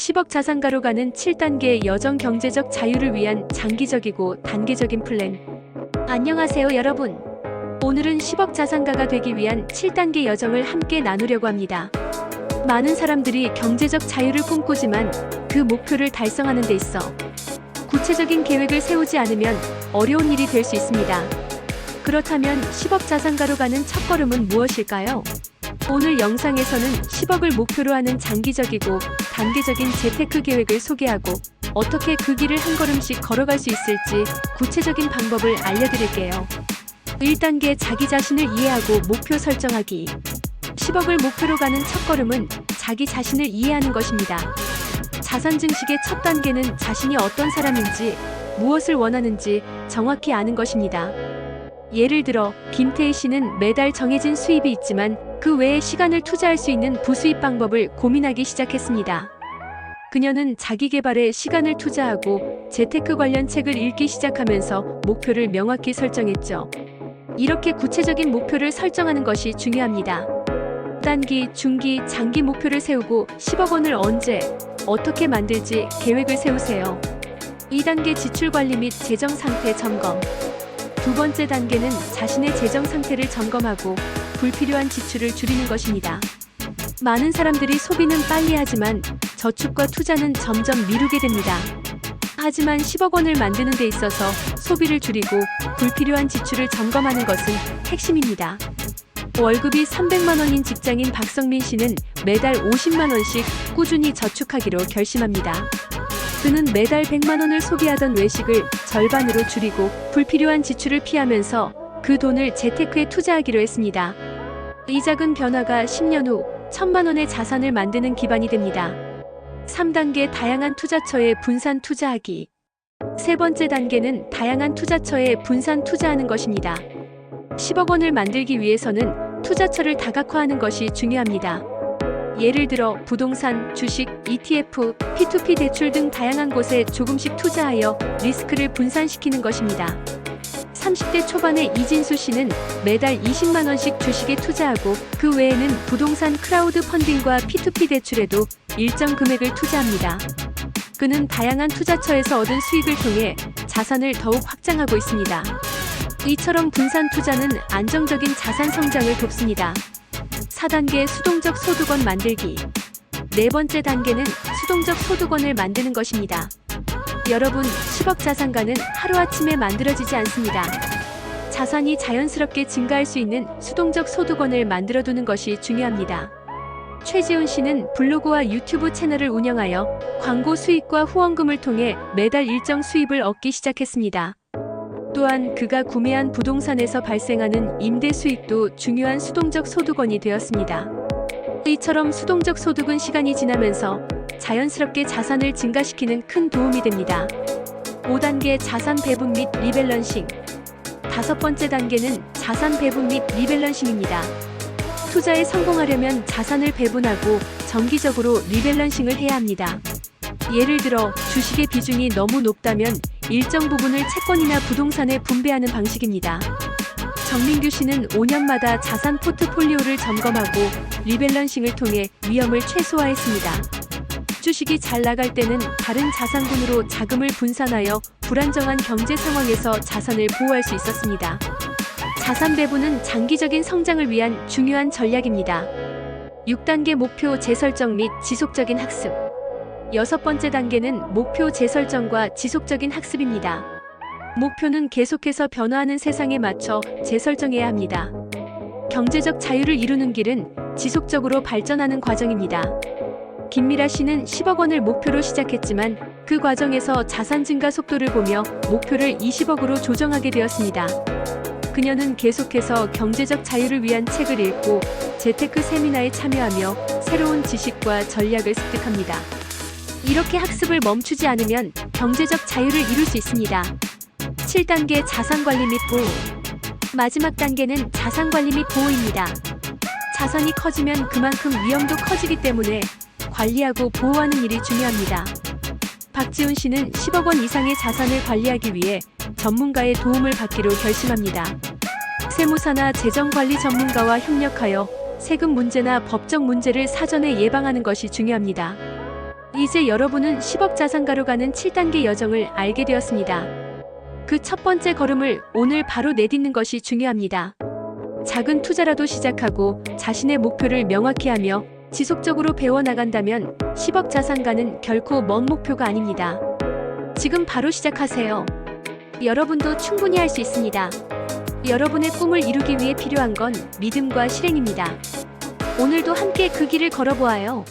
10억 자산가로 가는 7단계 여정 경제적 자유를 위한 장기적이고 단계적인 플랜. 안녕하세요 여러분. 오늘은 10억 자산가가 되기 위한 7단계 여정을 함께 나누려고 합니다. 많은 사람들이 경제적 자유를 꿈꾸지만 그 목표를 달성하는 데 있어 구체적인 계획을 세우지 않으면 어려운 일이 될 수 있습니다. 그렇다면 10억 자산가로 가는 첫걸음은 무엇일까요? 오늘 영상에서는 10억을 목표로 하는 장기적이고 단계적인 재테크 계획을 소개하고 어떻게 그 길을 한 걸음씩 걸어갈 수 있을지 구체적인 방법을 알려드릴게요. 1단계 자기 자신을 이해하고 목표 설정하기. 10억을 목표로 가는 첫걸음은 자기 자신을 이해하는 것입니다. 자산 증식의 첫 단계는 자신이 어떤 사람인지, 무엇을 원하는지 정확히 아는 것입니다. 예를 들어 김태희 씨는 매달 정해진 수입이 있지만 그 외에 시간을 투자할 수 있는 부수입 방법을 고민하기 시작했습니다. 그녀는 자기 개발에 시간을 투자하고 재테크 관련 책을 읽기 시작하면서 목표를 명확히 설정했죠. 이렇게 구체적인 목표를 설정하는 것이 중요합니다. 단기, 중기, 장기 목표를 세우고 10억 원을 언제, 어떻게 만들지 계획을 세우세요. 2단계 지출 관리 및 재정 상태 점검. 두 번째 단계는 자신의 재정 상태를 점검하고 불필요한 지출을 줄이는 것입니다. 많은 사람들이 소비는 빨리 하지만 저축과 투자는 점점 미루게 됩니다. 하지만 10억 원을 만드는 데 있어서 소비를 줄이고 불필요한 지출을 점검하는 것은 핵심입니다. 월급이 300만 원인 직장인 박성민 씨는 매달 50만 원씩 꾸준히 저축하기로 결심합니다. 그는 매달 100만 원을 소비하던 외식을 절반으로 줄이고 불필요한 지출을 피하면서 그 돈을 재테크에 투자하기로 했습니다. 이 작은 변화가 10년 후 1,000만 원의 자산을 만드는 기반이 됩니다. 3단계 다양한 투자처에 분산 투자하기. 세 번째 단계는 다양한 투자처에 분산 투자하는 것입니다. 10억 원을 만들기 위해서는 투자처를 다각화하는 것이 중요합니다. 예를 들어 부동산, 주식, ETF, P2P 대출 등 다양한 곳에 조금씩 투자하여 리스크를 분산시키는 것입니다. 30대 초반의 이진수 씨는 매달 20만 원씩 주식에 투자하고 그 외에는 부동산 크라우드 펀딩과 P2P 대출에도 일정 금액을 투자합니다. 그는 다양한 투자처에서 얻은 수익을 통해 자산을 더욱 확장하고 있습니다. 이처럼 분산 투자는 안정적인 자산 성장을 돕습니다. 4단계 수동적 소득원 만들기. 네 번째 단계는 수동적 소득원을 만드는 것입니다. 여러분, 10억 자산가는 하루아침에 만들어지지 않습니다. 자산이 자연스럽게 증가할 수 있는 수동적 소득원을 만들어두는 것이 중요합니다. 최지훈 씨는 블로그와 유튜브 채널을 운영하여 광고 수익과 후원금을 통해 매달 일정 수입을 얻기 시작했습니다. 또한 그가 구매한 부동산에서 발생하는 임대 수익도 중요한 수동적 소득원이 되었습니다. 이처럼 수동적 소득은 시간이 지나면서 자연스럽게 자산을 증가시키는 큰 도움이 됩니다. 5단계 자산 배분 및 리밸런싱. 다섯 번째 단계는 자산 배분 및 리밸런싱입니다. 투자에 성공하려면 자산을 배분하고 정기적으로 리밸런싱을 해야 합니다. 예를 들어 주식의 비중이 너무 높다면 일정 부분을 채권이나 부동산에 분배하는 방식입니다. 정민규 씨는 5년마다 자산 포트폴리오를 점검하고 리밸런싱을 통해 위험을 최소화했습니다. 주식이 잘 나갈 때는 다른 자산군으로 자금을 분산하여 불안정한 경제 상황에서 자산을 보호할 수 있었습니다. 자산 배분은 장기적인 성장을 위한 중요한 전략입니다. 6단계 목표 재설정 및 지속적인 학습. 여섯 번째 단계는 목표 재설정과 지속적인 학습입니다. 목표는 계속해서 변화하는 세상에 맞춰 재설정해야 합니다. 경제적 자유를 이루는 길은 지속적으로 발전하는 과정입니다. 김미라 씨는 10억 원을 목표로 시작했지만 그 과정에서 자산 증가 속도를 보며 목표를 20억으로 조정하게 되었습니다. 그녀는 계속해서 경제적 자유를 위한 책을 읽고 재테크 세미나에 참여하며 새로운 지식과 전략을 습득합니다. 이렇게 학습을 멈추지 않으면 경제적 자유를 이룰 수 있습니다. 7단계 자산관리 및 보호. 마지막 단계는 자산관리 및 보호입니다. 자산이 커지면 그만큼 위험도 커지기 때문에 관리하고 보호하는 일이 중요합니다. 박지훈 씨는 10억 원 이상의 자산을 관리하기 위해 전문가의 도움을 받기로 결심합니다. 세무사나 재정관리 전문가와 협력하여 세금 문제나 법적 문제를 사전에 예방하는 것이 중요합니다. 이제 여러분은 10억 자산가로 가는 7단계 여정을 알게 되었습니다. 그 첫 번째 걸음을 오늘 바로 내딛는 것이 중요합니다. 작은 투자라도 시작하고 자신의 목표를 명확히 하며 지속적으로 배워나간다면 10억 자산가는 결코 먼 목표가 아닙니다. 지금 바로 시작하세요. 여러분도 충분히 할 수 있습니다. 여러분의 꿈을 이루기 위해 필요한 건 믿음과 실행입니다. 오늘도 함께 그 길을 걸어보아요.